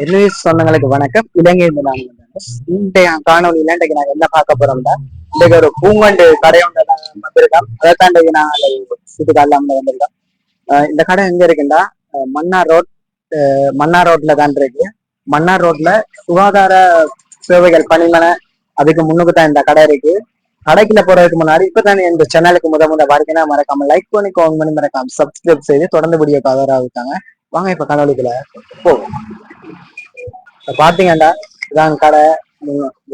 Elvis சொந்தங்களுக்கு வணக்கம். இலங்கை இன்றைய காணொலியில இன்றைக்கு நாங்க என்ன பார்க்க போறோம்னா, இன்றைக்கு ஒரு பூங்கண்டு கடை ஒன்று வந்திருக்கோம். அதைத்தான் இன்றைக்கு நாங்கள் சுற்றுக்காலாம் வந்திருக்கோம். இந்த கடை எங்க இருக்குன்னா மன்னார் ரோட். மன்னார் ரோட்ல தான் இருக்கு. மன்னார் ரோட்ல சுகாதார சேவைகள் பணிமனை அதுக்கு முன்னுக்கு தான் இந்த கடை இருக்கு. கடைக்குள்ள போறதுக்கு முன்னாடி இப்பதான் இந்த சேனலுக்கு முத பாருங்கன்னா மறக்காம லைக் பண்ணி கவுண்ட் பண்ணி மறக்காம சப்ஸ்கிரைப் செய்து தொடர்ந்து வீடியோ கவரா இருக்காங்க. வாங்க இப்ப காணொலிக்குள்ள போவோம். பாத்தீங்கடா இதான் கடை.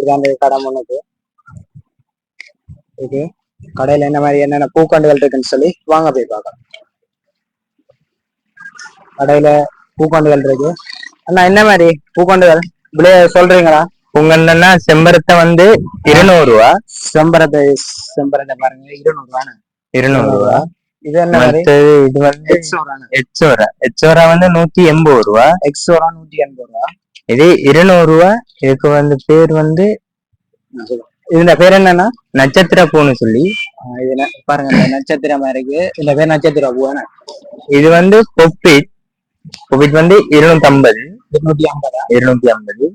இதான் கடை முன்னுக்கு ஓகே. கடையில என்ன மாதிரி என்னென்ன பூக்கண்டுகள் இருக்குன்னு சொல்லி வாங்க போய் பார்க்கலாம். கடையில பூக்கண்டுகள் இருக்கு. அண்ணா என்ன மாதிரி பூக்கண்டுகள் விலைய சொல்றீங்களா? பூங்கண்டுன்னா செம்பரத்தை வந்து 200 ரூபா. செம்பரத்தை பாருங்க 200 ரூபான்னு 200 ரூபா. இது என்ன மாதிரி? இது வந்து எக்ஸோரா வந்து 180 ரூபா. எக்ஸோரா 180 ரூபா. இது 200 ரூபா. இதுக்கு வந்து பேர் வந்து இதுல பேர் என்னன்னா நட்சத்திர பூன்னு சொல்லி. இது பாருங்க நட்சத்திரமா இருக்கு. இந்த பேர் நட்சத்திர பூ. இது வந்து பொப்பிட் வந்து 250. 250.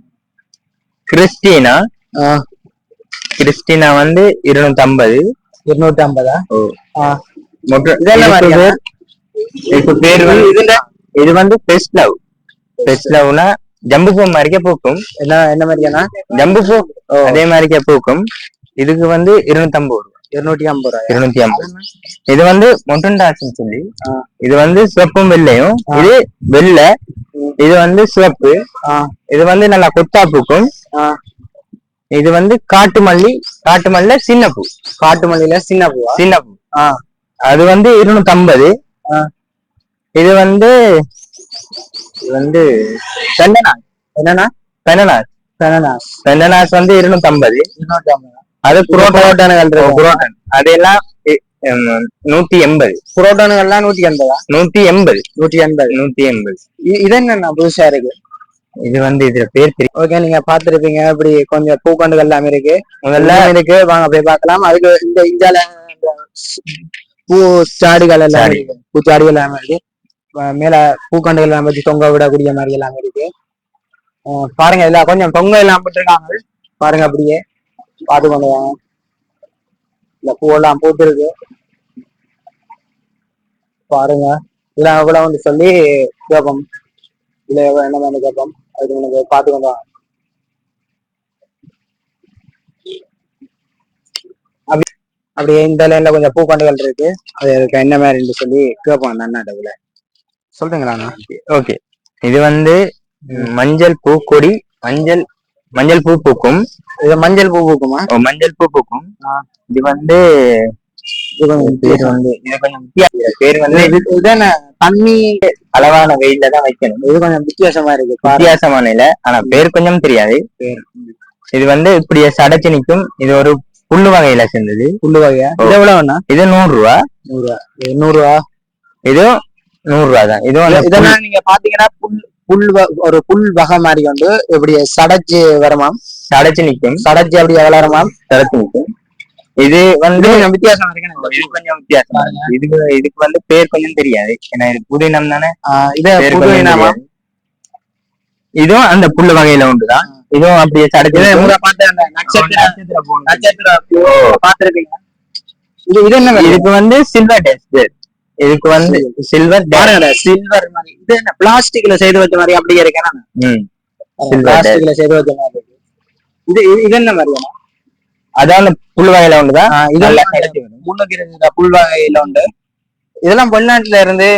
கிறிஸ்டினா வந்து 250. 250. பேர் வந்து இது வந்து பெஸ்ட் லவ்னா ஜம்பு பூ மாதிரிக்கே பூக்கும். என்ன மாதிரியானா ஜம்பு பூ அதே மாதிரிக்கே பூக்கும். இதுக்கு வந்து 250 ரூபா. 250. இது வந்து மொட்டண்டாசுன்னு சொல்லி. இது வந்து சிவப்பும் வெள்ளையும். இது வெள்ளை, இது வந்து சிவப்பு. இது வந்து நல்லா கொத்தா பூக்கும். இது வந்து காட்டு மல்லில சின்ன பூ. சின்ன பூ. அது வந்து 250. இது வந்து பெனனாஸ் வந்து 250. அது புரோட்டான்கள் அதெல்லாம் 180. புரோட்டான்கள்லாம் 180. இது என்ன புதுசா இருக்கு? இது வந்து இதுல பேர் தெரியும். ஓகே, நீங்க பாத்துருப்பீங்க. இப்படி கொஞ்சம் பூக்கண்டுகள் எல்லாம் இருக்கு. முதல்ல இருக்கு, வாங்க போய் பார்க்கலாம். அதுக்கு இந்த இந்தியால பூச்சாடிகள் எல்லாம் இருக்கு. பூச்சாடிகள் எல்லாம் இருக்கு. மேல பூக்கண்டுகள் எல்லாம் வச்சு தொங்க விடக்கூடிய மாதிரி எல்லாம் இருக்கு. பாருங்க, இதுல கொஞ்சம் தொங்க எல்லாம் போட்டுருக்காங்க. பாருங்க, அப்படியே பார்த்து கொண்டு வாங்க. இந்த பூவெல்லாம் போட்டுருக்கு பாருங்க. இதெல்லாம் எவ்வளவு வந்து சொல்லி கேட்போம். இல்ல என்ன மாதிரி கேட்போம். அதுக்கு எனக்கு பார்த்து கொண்டு வாங்க. அப்படியே இந்த லைன்ல கொஞ்சம் பூக்கண்டுகள் இருக்கு. அது என்ன மாதிரி சொல்லி கேட்போம். அந்த அண்ணாட்டத்துல சொல்றீங்களா? ஓகே. இது வந்து மஞ்சள் பூ கொடி. மஞ்சள் பூ பூக்கும். இது மஞ்சள் பூ பூக்குமா? மஞ்சள் பூ பூக்கும். இது வந்து பேர் வந்து பேர் வந்து இதான தண்ணி அளவான வெயில்ல தான் வைக்கணும். இது கொஞ்சம் வித்தியாசமா இருக்கு. வித்தியாசமான இல்ல, ஆனா பேர் கொஞ்சம் தெரியாது. இது வந்து இப்படி சடைச்சு நிற்கும். இது ஒரு புல்லு வகையில சேர்ந்தது. புல்லு வகையா? இது எவ்வளவுண்ணா? இது 100 ரூபா. 100 ரூபா. இதுவும் 100 ரூபா தான். இதெல்லாம் நீங்க பாத்தீங்கன்னா ஒரு புல் வகை மாதிரி வந்து இப்படி சடைச்சு வருமாம். சடைச்சு நிற்கும். சடைச்சு அப்படி வளருமாம். சடைச்சு நிற்கும். இது வந்து வித்தியாசமா இருக்கு. இது கொஞ்சம் வித்தியாசமா இருக்கு. இதுக்கு வந்து பேர் கொஞ்சம் தெரியாது. ஏன்னா இது புதினம் தானே. இதுவும் அந்த புல்லு வகையில உண்டுதான். இதுவும் அப்படியே சடைச்சு இதுக்கு வந்து சில்வர் டேஸ்ட். இதுக்கு வந்து சில்வர் மாதிரி. இது என்ன பிளாஸ்டிக்ல செய்து வச்ச மாதிரி அப்படியே இருக்கேன். பிளாஸ்டிக்ல செய்து வச்ச மாதிரி. இது என்ன மாதிரி? அதான் புல் வகையில உண்டுதான். முன்னுக்கு புல் வகையில உண்டு. இதெல்லாம் வெளிநாட்டுல இருந்து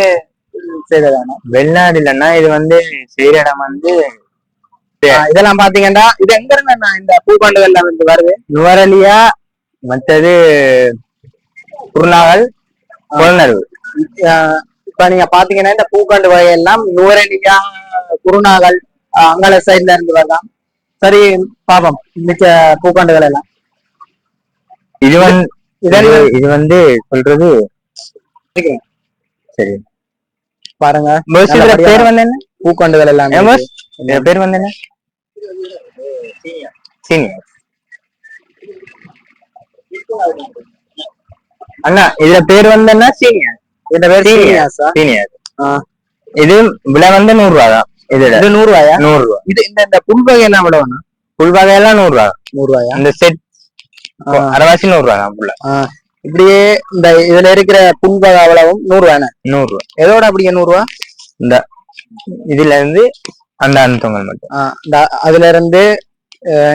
செய்ததானா? வெளிநாடு இல்லைன்னா இது வந்து செய்யற இடம் வந்து இதெல்லாம் பாத்தீங்கன்னா இது எங்க இருந்து இந்த பூக்கண்டுகள் எல்லாம் வந்து வருது? நுவரலியா, மற்றது குருநாகல், புலனர்வு. இப்ப நீங்க பாத்தீங்கன்னா இந்த பூக்கண்டு வகையெல்லாம் நுவரலியா, குருநாகல் அங்காள சைட்ல இருந்து வரலாம். சரி, பாப்போம் மிச்ச பூக்கண்டுகள் எல்லாம். இது வந்து சொல்றது சரி. பாருங்க, பேர் வந்து என்ன? பூக்கண்டுகள் எல்லாம் பேர் வந்து என்ன? சீனியர். அண்ணா இதுல பேர் வந்து என்ன? சீனியர். இதுல பேர் சீனியர். இது விலை வந்து 100 ரூபா தான். இது 100 ரூபாயா? 100 ரூபா. இது இந்த புல் வகை எல்லாம் எவ்வளவு? புல் வகையெல்லாம் 100 ரூபா. 100 ரூபாயா? இந்த செட் அரைவாசி 100 ரூபா தான் புல்ல. இப்படியே இந்த இதுல இருக்கிற புல் வகை அவ்வளவும் 100 ரூபாய். 100 ரூபா. எதோட அப்படியே 100 ரூபா? இந்த இதுல இருந்து அந்த தொங்கல் மட்டும். அதுல இருந்து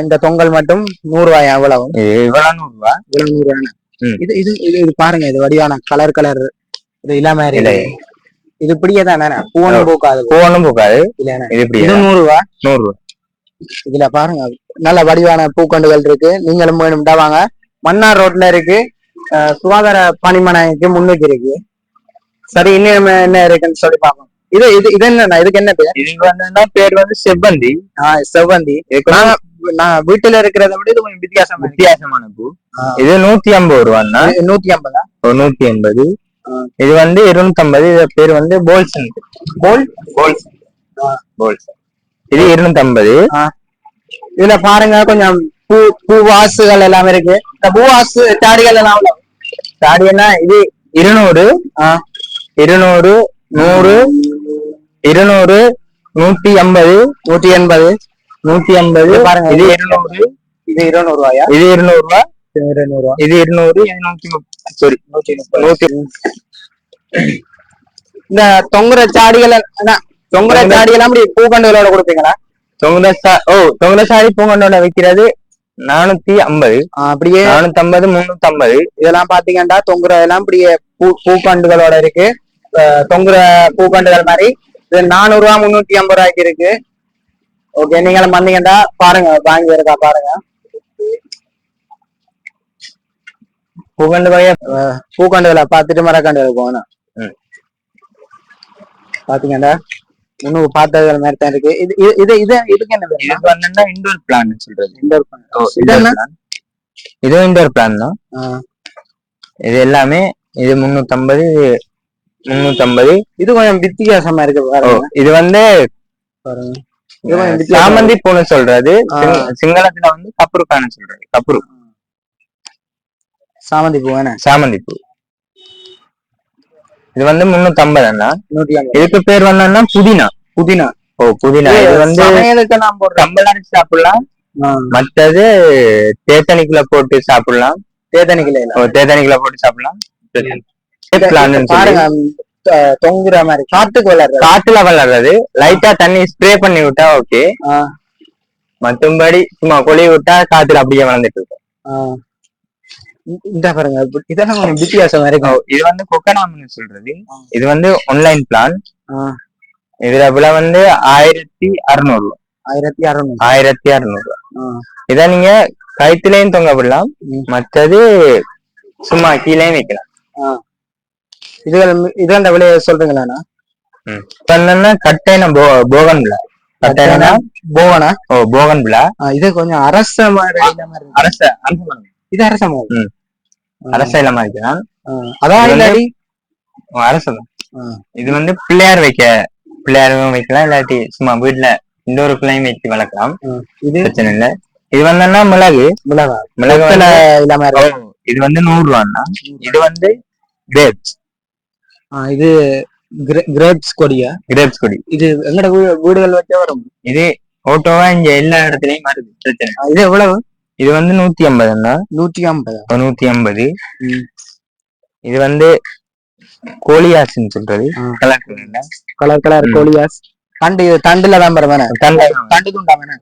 இந்த தொங்கல் மட்டும் 100 ரூபாய். அவ்வளவும் இவ்வளவு 100 ரூபா. இவ்வளவு 100 ரூபாய். இது இது இது பாருங்க, இது வடிவான கலர் இது இல்லாம இது இப்படியே தானே, பூவனும் பூக்காது. பூவனும் பூக்காது. இது 100 ரூபா. 100 ரூபா. இதுல பாருங்க நல்ல வடிவான பூக்கண்டுகள் இருக்கு. நீங்களும் வேணும்டா வாங்க. மன்னார் ரோட்ல இருக்கு. சுகாதார பணிமனைக்கு முன்னுக்கு இருக்கு. சரி, இன்னும் என்ன இருக்குன்னு சொல்லி பார்ப்போம். இது இது இது என்ன, இதுக்கு என்ன பேர்? இதுக்கு வந்து பேர் வந்து செவ்வந்தி. செவ்வந்தி. நான் வீட்டுல இருக்கிறத விட இது கொஞ்சம் வித்தியாசமான பூ. இது 150 ரூபான்னா. 150. 180. இது வந்து 250. இது பேர் வந்து போல்சன். இது 250. இதுல பாருங்க கொஞ்சம் பூவாசுகள் எல்லாம் இருக்கு. இந்த பூவாசு தாடிகள் எல்லாம் தாடினா இது 200, 200, 100, 200, 150, 180, 150. பாருங்க, இது 200. இது 200 ரூபாயா? இது 200 ரூபா. 200 ரூபா. இது 200. இது 130. சாரி, 130. இந்த தொங்குற சாடிகள் அப்படி பூக்கண்டுகளோட கொடுப்பீங்களா? தொங்குற சாடி பூக்கண்டோட வைக்கிறது 450. அப்படியே 450, 350. இதெல்லாம் பாத்தீங்கன்னா தொங்குற எல்லாம் அப்படியே பூக்கண்டுகளோட இருக்கு. தொங்குற பூக்கண்டுகள் மாதிரி இது 400 ரூபா, 350 ரூபாய்க்கு இருக்கு. ஓகே, நீங்களும் வந்தீங்கன்னா பாருங்க, வாங்கி இருக்கா பாருங்க. பூக்கண்டுகளை பார்த்துட்டு மரக்கண்டுகள் போகணும். பாத்தீங்கன்னா இன்னும் பார்த்தது மாதிரி தான் இருக்கு. இதுக்கு என்ன? இதுக்கு வந்து இண்டோர் பிளான் சொல்றது. Indoor plan. இது இண்டோர் பிளான் தான். இது எல்லாமே இது 350, 350. இது கொஞ்சம் வித்தியாசமா இருக்கு பாருங்க. இது வந்து சாமந்தி பூன்னு சொல்றது. சிங்களத்துல வந்து கப்புருக்கான சொல்றது. கப்புரு சாமந்தி பூ. சாமந்தி பூ. இது வந்து 350 அண்ணா. இதுக்கு பேர் வந்து புதினா. புதினா. புதினா. இது வந்து கம்பல் அரைச்சு சாப்பிடலாம். மற்றது தேத்தனிக்குள்ள போட்டு சாப்பிடலாம். தேத்தனிக்குள்ள போட்டு சாப்பிடலாம். தொங்குற மாதிரி காட்டுல வளர்றது. லைட்டா தண்ணி ஸ்ப்ரே பண்ணி விட்டா ஓகே. மற்றபடி சும்மா கொழி விட்டா காத்துல அப்படியே வளர்ந்துட்டு இருக்கும். இந்த பாருங்க, இதெல்லாம் கொஞ்சம் வித்தியாசமா இருக்கும். இது வந்து கொக்கனாம்னு சொல்றது. இது வந்து ஆன்லைன் பிளான். இதுல விலை வந்து 1600. 1600. இத நீங்க கயிற்றுலயும் தொங்க விடலாம். மற்றது சும்மா கீழேயும் வைக்கலாம். இதெல்லாம் விலையை சொல்றீங்களா? கட்டைனா போகன் விழா. கட்டைனா போகனா? போகன் விழா. இது கொஞ்சம் அரச இது அரச இல்லாம இருக்கலாம். அதான் அரசதான். இது வந்து பிள்ளையாரும் வைக்கலாம். இல்லாட்டி சும்மா வீட்டுல இன்னொரு பிள்ளையும் வச்சு வளர்க்கலாம். இது பிரச்சனை இல்லை. இது வந்து மிளகு. இல்லாம இது வந்து 100 ரூபான்னா. இது வந்து கிரேப்ஸ். இது கிரேப்ஸ் கொடியா? கிரேப்ஸ் கொடி. இது எங்கட வீடுகள் வச்சா வரும். இது ஓட்டோவா இங்க எல்லா இடத்துலயும் வருது. பிரச்சனை. இது எவ்வளவு? இது வந்து 150. 150. இது வந்து கோலியாஸ்ன்னு சொல்றது. கலர் கோலியாஸ். தண்டுல தான் பரவான. தண்டு துண்டா வேணா.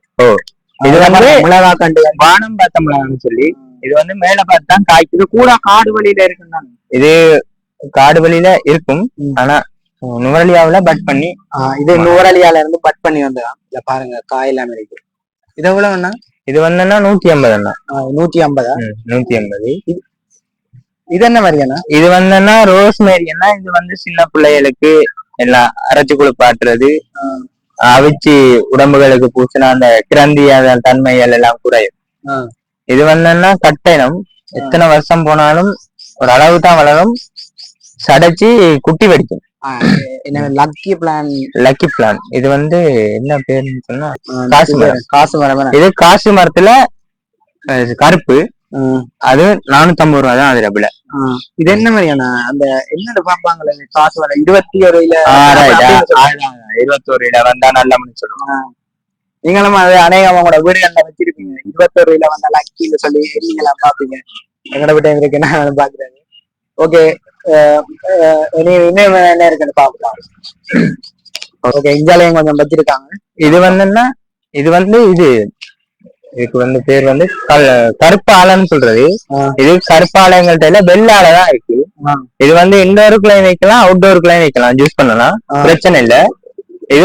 இது வந்து மிளகா கண்டு வானம் பார்த்த மிளகான்னு சொல்லி. இது வந்து மேல பார்த்தா காய்க்குது. கூட காடு வழியில இருக்குன்னு. இது காடு வழியில இருக்கும். ஆனா நுவரலியாவில பட் பண்ணி. இது நுவரலியால இருந்து பட் பண்ணி வந்ததான். இல்ல பாருங்க, காயெல்லாம் இருக்கு. இது எவ்வளவுண்ணா? இது வந்து 150. 150. 150. இது என்ன மாதிரியாண்ணா? இது வந்து ரோஸ் மேரியா. இது வந்து சின்ன பிள்ளைகளுக்கு எல்லாம் அரைச்சு குளிப்பாட்டுறது. அவிச்சு உடம்புகளுக்கு பூசினா அந்த கிரந்தி தன்மைகள் எல்லாம் குறையும். இது வந்து கட்டைனம். எத்தனை வருஷம் போனாலும் ஒரு அளவு தான் வளரும். சடைச்சு குட்டி வெடிக்கும். Lucky plan. இது வந்து என்ன பேருன்னு சொன்னா காசு மரம். இது காசு மரத்துல கருப்பு. அது 450 ரூபா தான் அது டபுள். இது என்ன மாதிரியான அந்த என்ன பார்ப்பாங்களே காசு வர 21 வந்தா நல்ல மணி சொல்லுவாங்க. நீங்களும் அது அநேகம் அவங்களோட வீடுகள்ல வச்சிருப்பீங்க. 21 வந்தா லக்கின்னு சொல்லி நீங்களாம் பாப்பீங்க. எங்கட விட்ட இருக்கு நான் பாக்குறேன். ஓகே, இன்னும் என்ன இருக்குன்னு பாக்கலாம். ஓகே, இந்தியாலயும் கொஞ்சம் வச்சிருக்காங்க. இது வந்துன்னா இது இதுக்கு பேர் கருப்பாலைன்னு சொல்றது. இது கருப்பாலைங்கள்ட்ட வெள்ளாலைதான் இருக்கு. இது இன்டோருக்குள்ளயும் வைக்கலாம், அவுட்டோருக்குள்ளயும் வைக்கலாம், யூஸ் பண்ணலாம், பிரச்சனை இல்ல. இது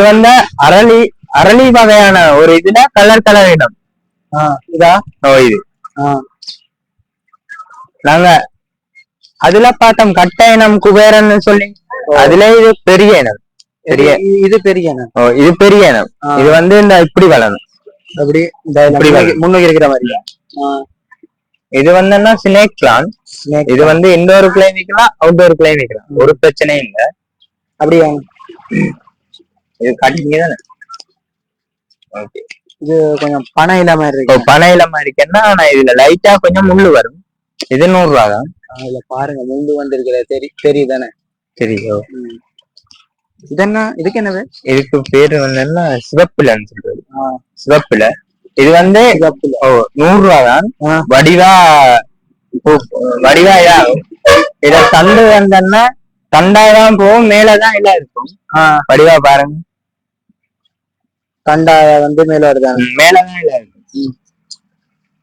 அரளி வகையான ஒரு இதுல கலர் இடம் இதா. இது நாங்க அதுல பார்த்தோம் கட்ட இனம் குபேரன்னு சொல்லி. அதுல இது பெரிய இனம். இது பெரிய இனம். இது பெரிய இனம். இது இந்த இப்படி வளரும், அப்படி முன்னுக்கு இருக்கிற மாதிரியா. இது என்னன்னா ஸ்னேக் பிளான். இது இன்டோருக்குள்ளயும் வைக்கலாம், அவுட்டோருக்குள்ளயும் வைக்கலாம், ஒரு பிரச்சனையும் இல்ல. அப்படியா? இது காட்டிங்க தானே. ஓகே, இது கொஞ்சம் பனை இல்லாம இருக்கு. பனை இல்லாம இருக்குன்னா இதுல லைட்டா கொஞ்சம் முள்ளு வரும். இது 100 ரூபா தான். இதுல பாருங்க முள்ளு வந்திருக்கிற தெரியுதானே. தெரியும். இதுக்கு என்னது? இதுக்கு பேரு என்னன்னா சிவப்புலன்னு சொல்றது. சிவப்புல. இது 100 ரூபா தான். வடிவா இதாகும். இத தண்டு வந்தன்னா தண்டாதான் போகும், மேலதான் எல்லாம் இருக்கும். வடிவா பாருங்க, தண்டா மேல வருதான், மேலதான் எல்லாம் இருக்கும்.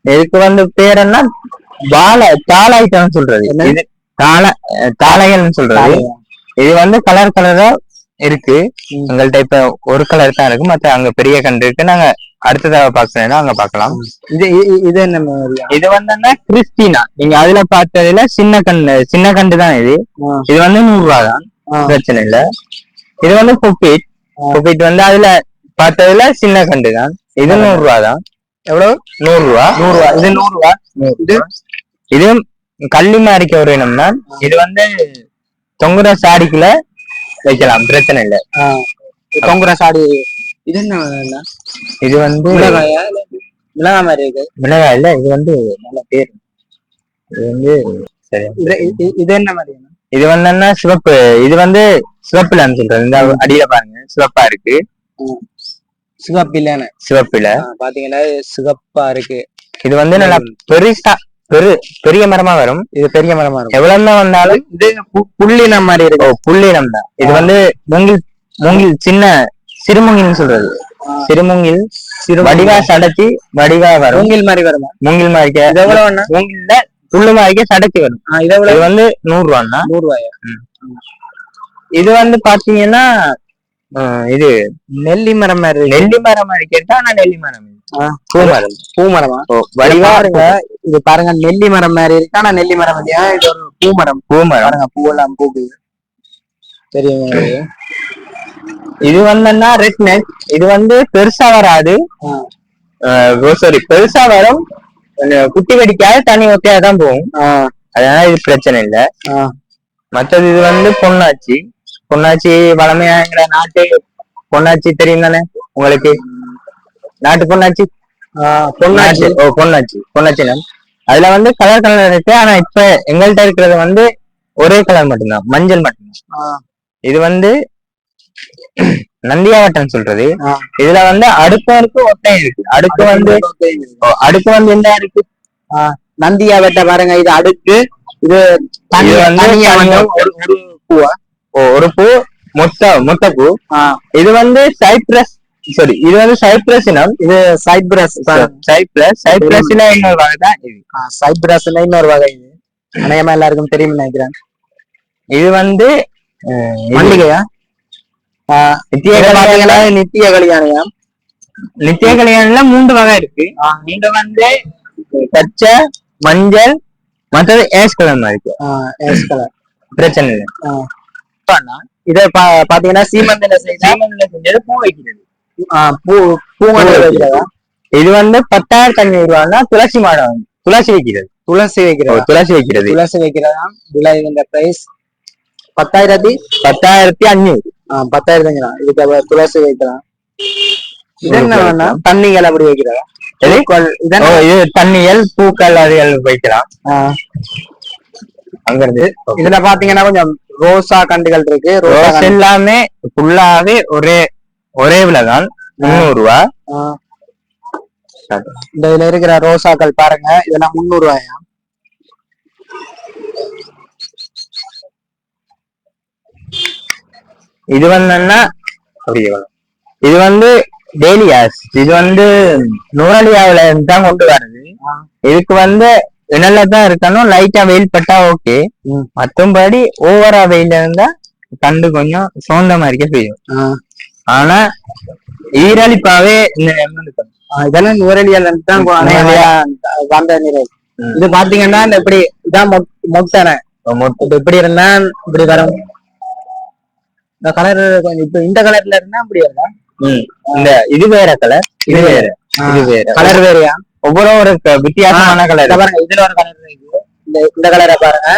இதுக்கு பேர் என்ன தாளாய்ட்டம் சொல்றது. இது தாளைகள்னு சொல்றது. இது கலர் கலரா இருக்கு. எங்கள்கிட்ட இப்ப ஒரு கலர் தான் இருக்கு, மத்த அங்க பெரிய கண்டு இருக்கு. நாங்க அடுத்ததாக பாக்கணும்னா அங்க பாக்கலாம். இது என்ன? இது கிறிஸ்டினா. நீங்க அதுல பார்த்ததுல சின்ன கண்டு தான். இது 100 ரூபா தான், பிரச்சனை இல்ல. இது பொப்பிட். அதுல பார்த்ததுல சின்ன கண்டு தான். இது 100 ரூபா தான். எவ்வளவு? 100 ரூபா. இது 100 ரூபா. இது கள்ளிமா இருக்க ஒரு இனம் தான். இது தொங்குற சாடிக்குள்ள வைக்கலாம், பிரச்சனை இல்ல. தொங்குற சாடி. இது என்ன? இது மிளகாயா? மிளகாய் மாதிரி இருக்கு. மிளகாய் இல்ல, இது நல்ல பேர். இது சரி. இது என்ன மாதிரி? இது என்னன்னா சிவப்பு. இது சிவப்புலன்னு சொல்றது. இந்த அடியில பாருங்க, சிவப்பா இருக்கு. சிவப்பில்ல. சிவப்பில பாத்தீங்கன்னா சிவப்பா இருக்கு. இது நல்லா பெருசா பெரிய மரமா வரும். இது பெரிய மரமா இருக்கும். எவ்வளவுதான் வந்தாலும் இது புள்ளினம் மாதிரி இருக்கு. புள்ளினம் தான். இது மூங்கில் சின்ன சிறுமுங்கில்னு சொல்றது. சிறுமுங்கில் வடிவா சடைச்சி வடிவா வரும். மூங்கில் மாதிரி வரும். மூங்கில் மாதிரி மூங்கில்ல புல்லு மாதிரி சடைச்சி வரும். இது 100 ரூபான்னா. 100 ரூபாயா? இது பாத்தீங்கன்னா இது நெல்லி மரம் மாதிரி. நெல்லி மரம் மாதிரி கேட்டா நெல்லி மரம். பூமரமா? வடிவா இருங்க. இது பாருங்க, நெல்லி மரம் மாதிரி இருக்கு. ஆனா நெல்லி மரம் இல்லையா, இது ஒரு பூமரம். பாருங்க, பூவெல்லாம் பூக்குது. தெரியுங்க. இது ரெட் நெக். இது பெருசா வராது. சாரி, பெருசா வரும், குட்டி வெடிக்காது, தனி ஒக்கையாதான் போகும். அதனால இது பிரச்சனை இல்ல. மற்றது இது பொன்னாச்சி. பொன்னாச்சி வளமையா எங்க நாட்டு பொன்னாச்சி தெரியும் தானே உங்களுக்கு? நாட்டு பொன்னாச்சி. பொன்னாச்சி. பொன்னாச்சி. அதுல கலர் கலர் இருக்கு. ஆனா இப்ப எங்கள்கிட்ட இருக்கிறது ஒரே கலர் மட்டும்தான், மஞ்சள் மட்டும்தான். இது நந்தியாவட்டம் சொல்றது. இதுல அடுக்கு ஒட்டையும் இருக்கு. அடுக்கு என்ன இருக்கு? நந்தியாவட்ட பாருங்க, இது அடுக்கு. இது ஒரு பூவா? ஒரு பூ, மொத்த பூ. இது சைப்ரஸ். சரி, இது சைப்ரஸ் இனம். இது சைப்ரஸ்ல இன்னொரு வகை தான். இது சைப்ரஸ்ல இன்னொரு வகை. இது அநேகமா எல்லாருக்கும் தெரியும் நினைக்கிறேன். இது மல்லிகையா? நித்திய கல்யாணியா? நித்திய கல்யாணில 3 வகை இருக்கு. நீங்க பச்சை, மஞ்சள், மற்றது ஏஷ் கலர் மாதிரி இருக்கு. ஏஷ் கலர் பிரச்சனை இல்லை. இத பாத்தீங்கன்னா சீமந்தில செஞ்சது பூ வைக்கிறது. இது 10,500 ரூபான்னா துளசி மாடம், துளசி வைக்கிறது. துளசி வைக்கிறதா விலை. இந்த பிரைஸ் 10,500. 10,500. இதுக்கு துளசி வைக்கலாம். இது என்ன தண்ணிகள் அப்படி வைக்கிறதா? இது தண்ணியல் பூக்கள் அதுகள் வைக்கலாம். அங்க இருந்து இதுல பாத்தீங்கன்னா கொஞ்சம் ரோசா கண்டுகள் இருக்கு. ரோஸ் எல்லாமே ஃபுல்லாவே ஒரே விலைதான் 300 ரூபாய். இந்த இதுல இருக்கிற ரோசாக்கள் பாருங்க, இதெல்லாம் 300 ரூபாயா. இது வந்து இது வந்து டேலியாஸ். இது வந்து நூறாலியாவில தான் கொண்டு வருது. இதுக்கு வந்து இணல்ல தான் இருக்கணும், லைட்டா வெயில் பட்டா ஓகே. மத்தபடி ஓவரா வெயில இருந்தா கண்டு கொஞ்சம் சோர்ந்த மாதிரிக்கே செய்யும். ஆனா ஈரலிப்பாவே இதெல்லாம் நூறலியால தான் வந்த நிலை. இது பாத்தீங்கன்னா இப்படி இதான் மொட்டனை இப்படி இருந்தா இப்படி வரும். இந்த கலர் இப்ப இந்த கலர்ல இருந்தா அப்படி இருந்தா இந்த இது வேற கலர், இது வேற கலர் வேறையா, ஒவ்வொரு ஒரு வித்தியாசமான கலர். இதுல ஒரு கலர் இருக்கு, இந்த கலரை பாருங்க,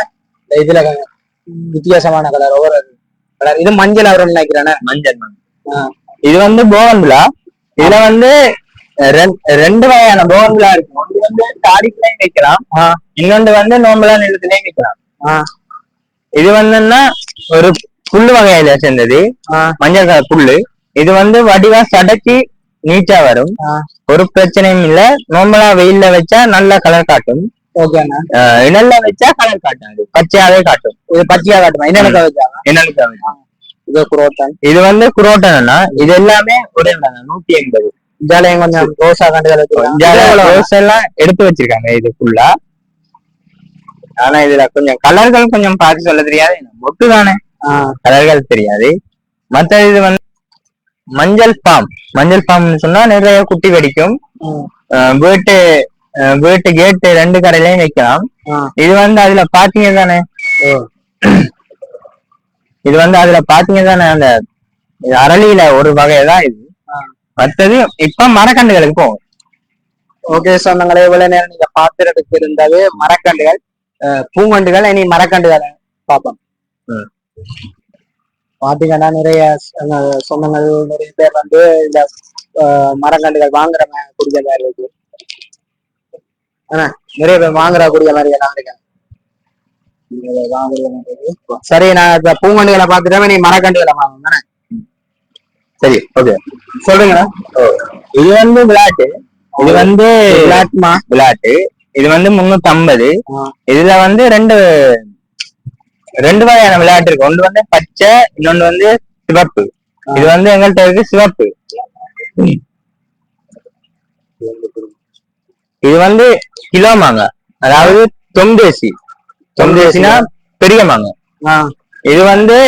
இதுல வித்தியாசமான கலர், ஒவ்வொரு கலர். இது மஞ்சள் அவர்கள் நினைக்கிறேன், மஞ்சள். இது வந்து போகன்விழா. இதுல வந்து ரெண்டு வகையான போகன்விழா இருக்கு. ஒன்று வந்து தாடிக்குலையும் வைக்கலாம், இன்னொன்று வந்து நோம்பலா நிலத்திலையும் வைக்கலாம். இது வந்துன்னா ஒரு புல்லு வகையில சேர்ந்தது, மஞ்சள் கலர் புல்லு. இது வந்து வடிவா சடைச்சி நீட்டா வரும், ஒரு பிரச்சனையும் இல்ல. நோம்பலா வெயில்ல வச்சா நல்ல கலர் காட்டும், இணல்ல வச்சா கலர் காட்டாது, பச்சையாவே காட்டும். இது பச்சையா காட்டுமா? இணலுக்காக இது குரோட்டன். இது வந்து குரோட்டன்னா இது எல்லாமே ஒரே 180. ஜாலையும் கொஞ்சம் ரோசா கண்டுகள் ரோஸ் எல்லாம் எடுத்து வச்சிருக்காங்க இது ஃபுல்லா. ஆனா இதுல கொஞ்சம் கலர்கள் கொஞ்சம் பார்த்து சொல்ல தெரியாது, மொட்டு தானே கலர்கள் தெரியாது. மத்த இது வந்து மஞ்சள் பாம்னு சொன்னா நிறைய குட்டி வெடிக்கும். வீட்டு கேட்டு 2 கடையிலயும் வைக்கலாம். இது வந்து அதுல பாத்தீங்க தானே, இது வந்து அதுல பாத்தீங்க தானே, அந்த அரளியில ஒரு வகைதான் இது. மற்றது இப்ப மரக்கண்டுகளுக்கு போகும். ஓகே சொந்தங்களே, இவ்வளவு நேரம் நீங்க பாத்துறதுக்கு இருந்தது மரக்கண்டுகள், பூங்கண்டுகள். இனி மரக்கண்டுகளை பார்ப்போம். பாத்தீங்கன்னா நிறைய சொந்தங்கள், நிறைய பேர் வந்து இந்த மரக்கண்டுகள் வாங்குற கூடிய மாதிரி இருக்கு. நிறைய பேர் வாங்குறக்கூடிய மாதிரி எல்லாம் இருக்காங்க. சரி, நான் இப்ப பூங்கண்டுகளை பார்த்துட்டேன், நீ மரக்கண்டுகளை வாங்க. சரி, ஓகே, சொல்லுங்க. இது வந்து விளையாட்டு, இது வந்து விளையாட்டு. இது வந்து 350. இதுல வந்து ரெண்டு வகையான விளையாட்டு இருக்கு. ஒன்று வந்து பச்சை, இன்னொன்று வந்து சிவப்பு. இது வந்து எங்கள்கிட்ட இருக்கு சிவப்பு. இது வந்து கிலோ மாங்காய், அதாவது தொந்தேசினா பெரிய மாங்காய். இது வந்து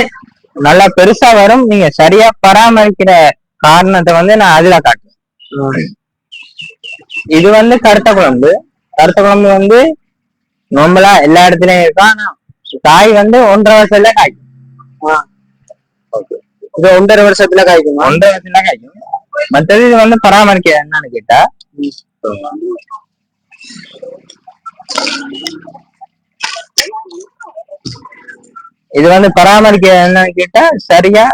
நல்லா பெருசா வரும். நீங்க சரியா பராமரிக்கிற காரணத்தை வந்து நான் அதுல காட்டுறேன். இது வந்து கருத்த குழம்பு வந்து நோம்பலா எல்லா இடத்துலயும் இருக்கும். ஆனா காய் வந்து 1.5 வருஷத்துல காய்க்கும். இது 1.5 வருஷத்துல காய்க்கும். 1.5 வருஷத்துல காய்க்கும். மற்றது இது வந்து பராமரிக்க என்னன்னு கேட்டா, இது வந்து பராமரிக்க என்னன்னு கேட்டா, சரியா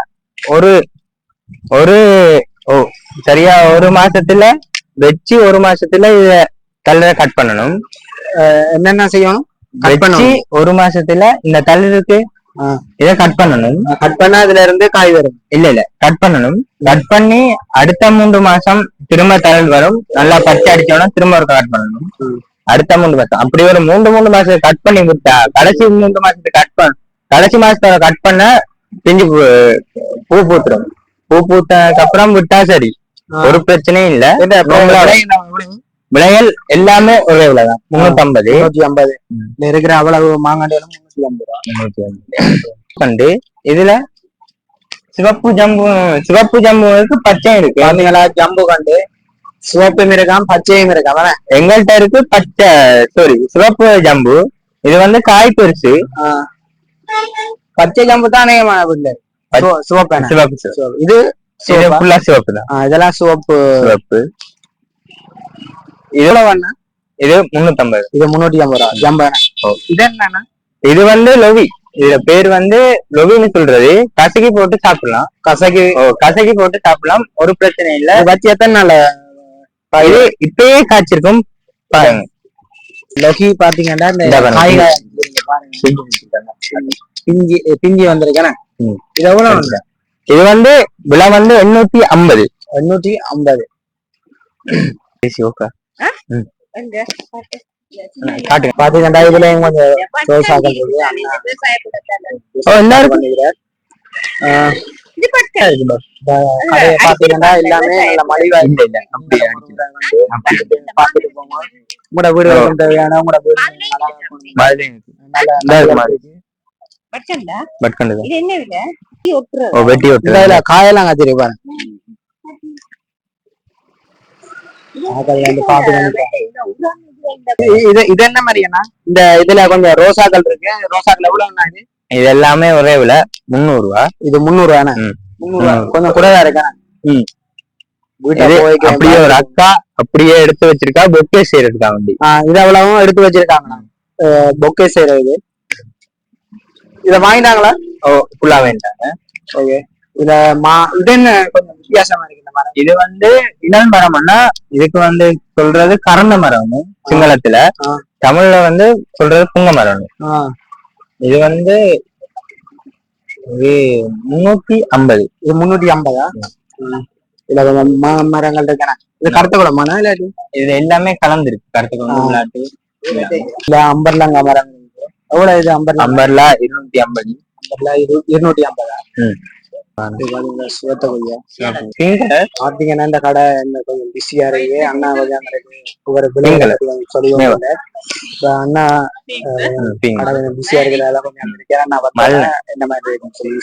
ஒரு மாசத்துல வச்சு 1 மாசத்துல இத கலரை கட் பண்ணணும். என்னென்ன செய்யணும்? வச்சு 1 மாசத்துல இந்த தளிருக்கு இதை கட் பண்ணணும். கட் பண்ணா அதுல இருந்து காய் வரும். இல்ல கட் பண்ணணும். கட் பண்ணி அடுத்த 3 மாசம் திரும்ப தளிர் வரும். நல்லா பச்சை அடிச்சோன்னா திரும்ப ஒரு கட் பண்ணணும். அடுத்த 3 மாசம் அப்படி ஒரு 3 மாசம் கட் பண்ணி விட்டா, கடைசி 3 மாசத்துக்கு கடைசி மாசத்துல கட் பண்ண பிஞ்சு பூ பூத்துரும். பூ பூத்ததுக்கு அப்புறம் விட்டா சரி, ஒரு பிரச்சனையும் இல்ல. விலைகள் எல்லாமே ஒரே விலைதான், 350 இருக்கிற அவ்வளவு மாங்காண்டிகளும் 350 கண்டு. இதுல சிவப்பு ஜம்பு இருக்கு, பச்சையும் இருக்கு. பாத்தீங்களா? ஜம்பு கண்டு சிவப்பும் இருக்கான், பச்சையும் இருக்கான். எங்கள்கிட்ட இருக்கு சிவப்பு ஜம்பு. இது வந்து காய் பெருசு. பச்சை ஜம்பு தானே சிவப்பு. இது ஃபுல்லா சிவப்பு தான். இதெல்லாம் சிவப்பு. இதுல வேணா இது 350. இது 350 ரூபா ஜம்பு. இது என்னன்னா, இது வந்து லொவி. இதுல பேர் வந்து லொவின்னு சொல்றது. கசக்கி போட்டு சாப்பிடலாம், கசக்கி போட்டு சாப்பிடலாம், ஒரு பிரச்சனை இல்ல. வச்சு எத்தனை நாள் இது இப்பயே காய்ச்சிருக்கும் பாருங்க. லொகி பாத்தீங்கன்னா இந்த காய்காய் பிஞ்சி பிஞ்சி வந்திருக்கேன். இது எவ்வளவு? இது வந்து விலை வந்து 850. 850. பாத்தீங்கன்னா இதுலயும் கொஞ்சம் ரோசாக்கள் இருக்கு. எல்லாரும் பண்ணிக்கிறார். பாத்தீங்கன்னா எல்லாமே நல்ல மலிவா இல்ல பாத்துட்டு போங்க. உங்களோட வீடு தேவையான உங்களோட காயெல்லாம் காய்ச்சிருப்பாங்க. இது என்ன மாதிரியா இந்த இதுல கொஞ்சம் ரோசாக்கள் இருக்கு. ரோசாக்கள் எவ்வளவு? இது எல்லாமே ஒரே விலை 300 ரூபாய். இது 300 ரூபாய். 300 ரூபாய் கொஞ்சம் கூடவா இருக்கா? அப்படியே ஒரு அக்கா அப்படியே எடுத்து வச்சிருக்கா பொக்கே செய்யறதுக்கா வண்டி. இது அவ்வளவும் எடுத்து வச்சிருக்காங்க பொக்கே செய்யறது. இத வாங்கிட்டாங்களா? ஃபுல்லா வேண்டாங்க. ஓகே. இத இது என்ன கொஞ்சம் வித்தியாசமா இருக்கு இந்த மரம்? இது வந்து இளம் மரம்னா இதுக்கு வந்து சொல்றது கரண்ட மரம் சிங்களத்துல, தமிழ்ல வந்து சொல்றது புங்க மரம். இது வந்து 350. இது 350. இல்ல கொஞ்சம் மரங்கள் இருக்கா? இது கருத்த குளமானா இல்லாட்டி? இது எல்லாமே கலந்துருக்கு. கருத்த குளம் விளையாட்டு இல்ல அம்பர்லாங்க மரம் எவ்வளவு? இது அம்பர்லா 250. அம்பர்லா 250. சுவத்த கொய்யா பாத்தீங்கன்னா இந்த கடை கொஞ்சம் பிஸியா இருக்கு. அண்ணா கொஞ்சம் ஒவ்வொரு பிள்ளைங்களை சொல்லுவாங்க. அண்ணா கடை கொஞ்சம் பிஸியா இருக்கிறதால கொஞ்சம் என்ன மாதிரி இருக்குன்னு சொல்லி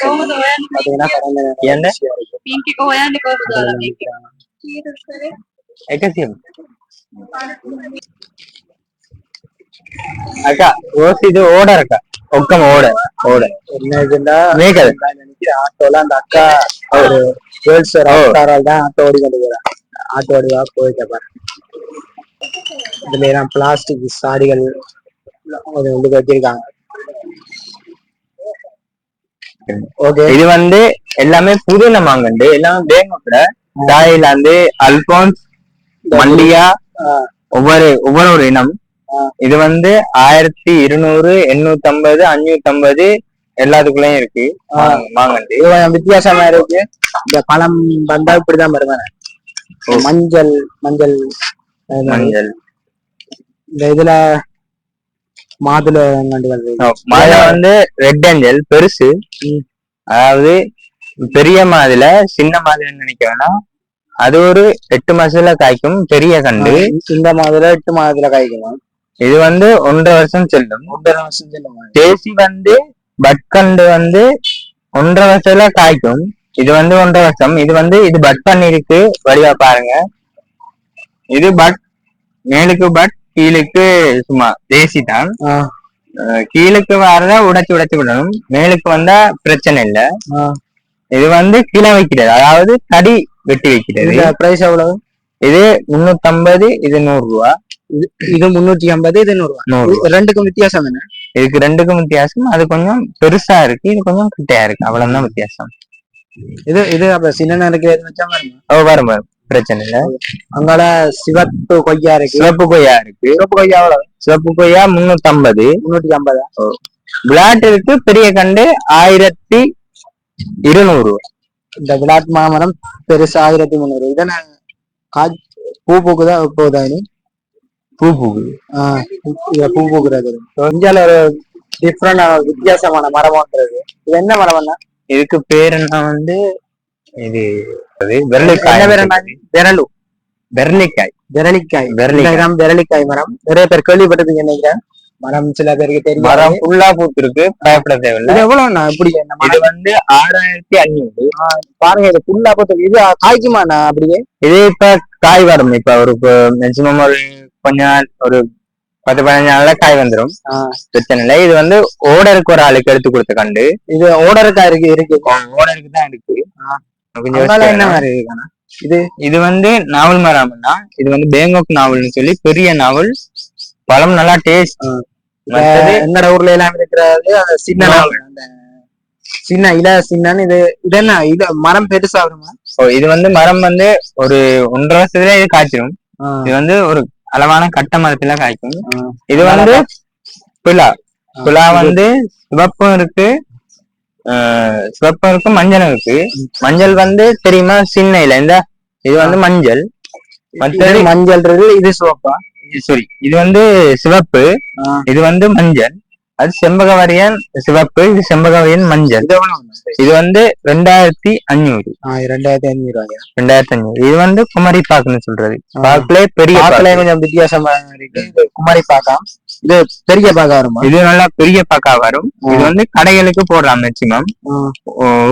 பாத்தீங்கன்னா அக்கா ரோஸ் இது ஓட இருக்கா ஒக்கம் ஓட ஓட என்ன ஆட்டோல அந்த அக்கா ஒரு கேர்ள்ஸ் தான் ஆட்டோ ஓடி கொண்டு போறாங்க. ஆட்டோ ஓடிவா போயிட்ட பாரு. இதுல எல்லாம் பிளாஸ்டிக் சாடிகள் வந்து வச்சிருக்காங்க. ஓகே. இது வந்து எல்லாமே புது மாங்கண்டு. எல்லாமே பேங்கோட தாய்லாந்து அல்போன்ஸ் மல்லியா ஒவ்வொரு இனம். இது வந்து 1200, 850, 550 எல்லாத்துக்குள்ளயும் இருக்கு மாங்கண்டு. வித்தியாசமா இருக்கு. இந்த பழம் வந்தா இப்படிதான் வருவாங்க. மஞ்சள் மஞ்சள் மஞ்சள். இந்த இதுல மாதுளை வந்து ரெட் ஏஞ்சல் பெருசு. அதாவது பெரிய மாதுளை சின்ன மாதுளைன்னு நினைக்கிறேன்னா அது ஒரு 8 மாசத்துல காய்க்கும் பெரிய கண்டு. இந்த மாதுளை 8 மாதத்துல காய்க்கும். இது வந்து 1.5 வருஷம் செல்லும். 1.5 வருஷம் செல்லும். தேசி வந்து பட்கண்டு வந்து 1.5 வருஷத்துல காய்க்கும். இது வந்து 1.5 வருஷம். இது வந்து இது பட் பண்ணிருக்கு. வடிவா பாருங்க. இது பட் மேலுக்கு பட் கீழுக்கு சும்மா தேசி தான். கீழுக்கு வர்றத உடைச்சு விடணும். மேலுக்கு வந்தா பிரச்சனை இல்லை. இது வந்து கிளை வைக்கிறது, அதாவது தடி வெட்டி வைக்கிறது. பிரைஸ் எவ்வளவு? இது 350. இது 100 ரூபாய். இது 350. இது 100 ரூபாய். ரெண்டுக்கும் வித்தியாசம் என்ன? இதுக்கு ரெண்டுக்கும் வித்தியாசம். அது கொஞ்சம் பெருசா இருக்கு, இது கொஞ்சம் கிட்டையா இருக்கு. அவ்வளவுதான் வித்தியாசம். இது அப்ப சின்ன வரும் பிரச்சனை இல்ல. அங்கால சிவப்பு கொய்யா இருக்கு. சிவப்பு கொய்யா இருக்கு. சிவப்பு கொய்யா எவ்வளவு? சிவப்பு கொய்யா 350. 350. விளாட் இருக்கு பெரிய கண்டு 1200. இந்த விளாட் மாமரம் பெருசு 1300. இதன பூ பூக்குதான் போதா? பூ பூக்குது. பூ பூக்குறது. இந்தியால ஒரு டிஃப்ரெண்ட் வித்தியாசமான மரம்ன்றது. இது என்ன மரம்னா? இதுக்கு பேர் என்ன வந்து இது வெரளிக்காய். வெரளிக்காய் மரம் நிறைய பேர் கேள்விப்பட்டிருக்கீங்க நினைக்கிறேன். மரம் சில பேருக்கு தெரியும். மரம் ஃபுல்லா பூத்திருக்கு, பயப்பட தேவையில்லை. எவ்வளவுண்ணா? இப்படி இது வந்து 6500. பாருங்க, இது ஃபுல்லா பூத்து. இது காய்க்குமாண்ணா? அப்படியே இது இப்ப காய் வரும். இப்ப ஒரு மேக்சிமம் ஒரு கொஞ்ச நாள், ஒரு 10-15 நாள்ல காய் வந்துடும். பிரச்சனை இல்லை. இது வந்து ஓடருக்கு ஒரு ஆளுக்கு எடுத்து கொடுத்த கண்டு. இது ஓடருக்கா இருக்கு ஓடருக்கு தான் இருக்கு. என்ன மாதிரி இருக்குண்ணா? இது வந்து நாவல் மரம்னா, இது வந்து பேங்கோக் நாவல்னு சொல்லி பெரிய நாவல். பழம் நல்லா டேஸ்ட். எங்கட ஊர்ல எல்லாம் இருக்கிறது சின்ன நாவல். சின்ன சின்னன்னு. இது என்ன? இது மரம் பெருசா வருமா? இது வந்து மரம் வந்து ஒரு 1.5 வருஷத்துல இது காய்ச்சிடும். இது வந்து ஒரு அளவான கட்ட மரத்துல காய்க்கும். இது வந்து புலா. புலா வந்து சிவப்பும் இருக்கு, சிவப்பும் இருக்கு, மஞ்சளும் இருக்கு. மஞ்சள் வந்து தெரியுமா, சின்ன இலை இந்த இது வந்து மஞ்சள். மற்றது மஞ்சள் இருக்கு, இது சிவப்பா? சாரி, இது வந்து சிவப்பு, இது வந்து மஞ்சள். அது செம்பகவரியன் சிவப்பு, இது செம்பகவரியன் மஞ்சள். இது வந்து 2500. 2500. 2500. இது வந்து குமரி பாக்குன்னு சொல்றது. பாக்குல பெரிய பாக்குல கொஞ்சம் வித்தியாசமா இருக்கு. இது குமரி பாக்கா, இது பெரிய பாக்கா வருமா? இது நல்லா பெரிய பாக்கா வரும். இது வந்து கடைகளுக்கு போடலாம், மேக்சிமம்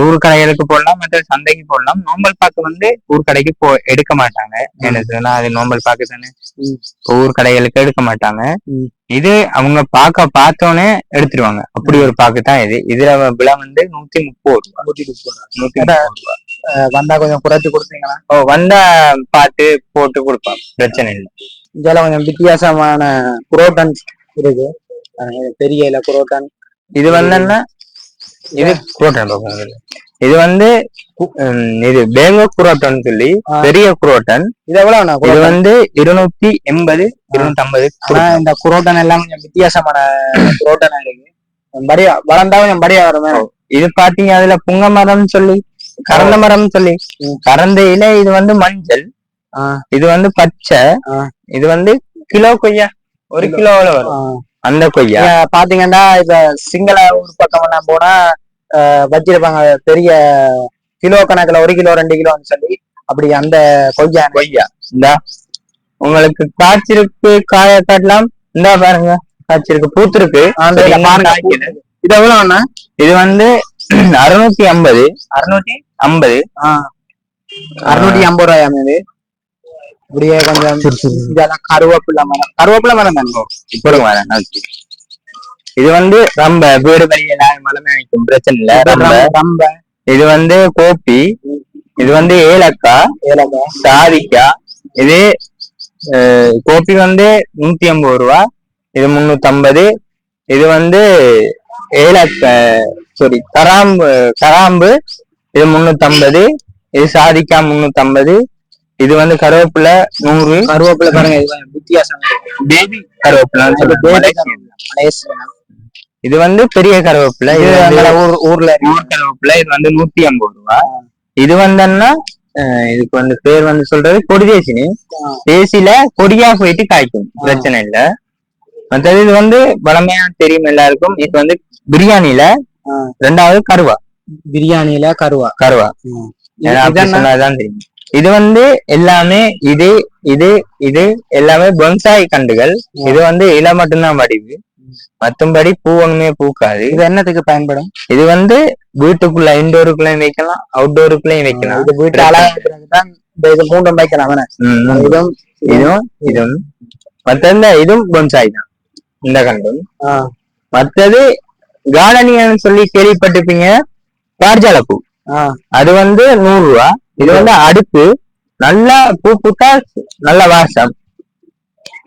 ஊர் கடைகளுக்கு போடலாம், மற்ற சந்தைக்கு போடலாம். நோம்பல் பாக்கு வந்து ஊர் கடைக்கு எடுக்க மாட்டாங்க. என்ன சொன்னா அது நோம்பல் பாக்கு தானே, ஊர் கடைகளுக்கு எடுக்க மாட்டாங்க. இது அவங்க பார்த்தோன்னே எடுத்துருவாங்க. அப்படி ஒரு பாக்கு தான் இது. இதுல விலை வந்து 130 ரூபா. வந்தா கொஞ்சம் குறைச்சு கொடுத்தீங்களா? வந்தா பார்த்து போட்டு கொடுப்பாங்க, பிரச்சனை இல்லை. இதெல்லாம் கொஞ்சம் வித்தியாசமான குரோட்டன் இருக்கு, பெரிய இல குரோட்டன். இது வந்து இது குரோட்டன். இது வந்து இது பேங்கோ குரோட்டன் சொல்லி பெரிய குரோட்டன். இது எவ்வளவு? இது வந்து 280, 250. இந்த குரோட்டன் எல்லாம் கொஞ்சம் வித்தியாசமான குரோட்டனா இருக்கு. வளர்ந்தா கொஞ்சம் படியா வரும். இது பாத்தீங்க, அதுல புங்க மரம் சொல்லி, கறந்த மரம் சொல்லி, கறந்த இலை. இது வந்து மஞ்சள், இது வந்து பச்சை. இது வந்து கிலோ கொய்யா, 1 கிலோல வரும் அந்த கொய்யா. பாத்தீங்கன்னா இப்ப சிங்கள ஊர் பக்கம் எல்லாம் போனா வச்சிருப்பாங்க பெரிய கிலோ கணக்குல, 1 கிலோ 2 கிலோன்னு சொல்லி. அப்படி அந்த கொய்யா இந்த உங்களுக்கு காய்ச்சிருக்கு, காய காட்டலாம். இந்தா பாருங்க, காய்ச்சிருக்கு, பூத்திருக்கு. இது எவ்வளவுண்ணா? இது வந்து 650. 650 ரூபாயாம். இது இப்படியே கொஞ்சம் இதெல்லாம் கருவேப்பிலை மரம் தானே. இது வந்து ரொம்ப வீடு வழியில மலமே வைக்கும், பிரச்சனை இல்ல. ரொம்ப இது வந்து கோப்பி, இது வந்து ஏலக்காய், சாதிக்காய். இது கோப்பி வந்து 150 ரூபா, இது 350. இது வந்து கராம்பு, இது 350. இது சாதிக்காய் 350. இது வந்து கருவேப்பிலை 100. கருவேப்பிலை பாருங்க, வித்தியாசம். பேபி கருவேப்பிலை. இது வந்து பெரிய கருவேப்பிலை, ஊர்ல கருவேப்பிலை. இது வந்து 150 ரூபா. இது வந்தன்னா இதுக்கு வந்து பேர் வந்து சொல்றது கொடிதேசினி. தேசியில கொடியா போயிட்டு காய்க்கும், பிரச்சனை இல்ல. மற்றது இது வந்து வளமையா தெரியும் எல்லாருக்கும். இது வந்து பிரியாணில 2வது கருவா. பிரியாணியில கருவா தான் தெரியும். இது வந்து எல்லாமே இது இது இது எல்லாமே பொன்சாய் கண்டுகள். இது வந்து இல மட்டும்தான் வடிவு, மத்தபடி பூ ஒண்ணுமே பூக்காது. இது என்னத்துக்கு பயன்படும்? இது வந்து வீட்டுக்குள்ள இன்டோருக்குள்ளயும் வைக்கலாம், அவுட்டோருக்குள்ளயும் வைக்கலாம். இது வீட்டு அழகாதான். இது 3 வைக்கலாம். இதுவும் மற்ற இதுவும் பொன்சாய் தான், இந்த கண்டும். மற்றது கார்டனியான்னு சொல்லி கேள்விப்பட்டிருப்பீங்க, பாரிஜால பூ. அது வந்து 100 ரூபா. இது வந்து அடுப்பு, நல்லா பூ பூத்தா நல்ல வாசம்.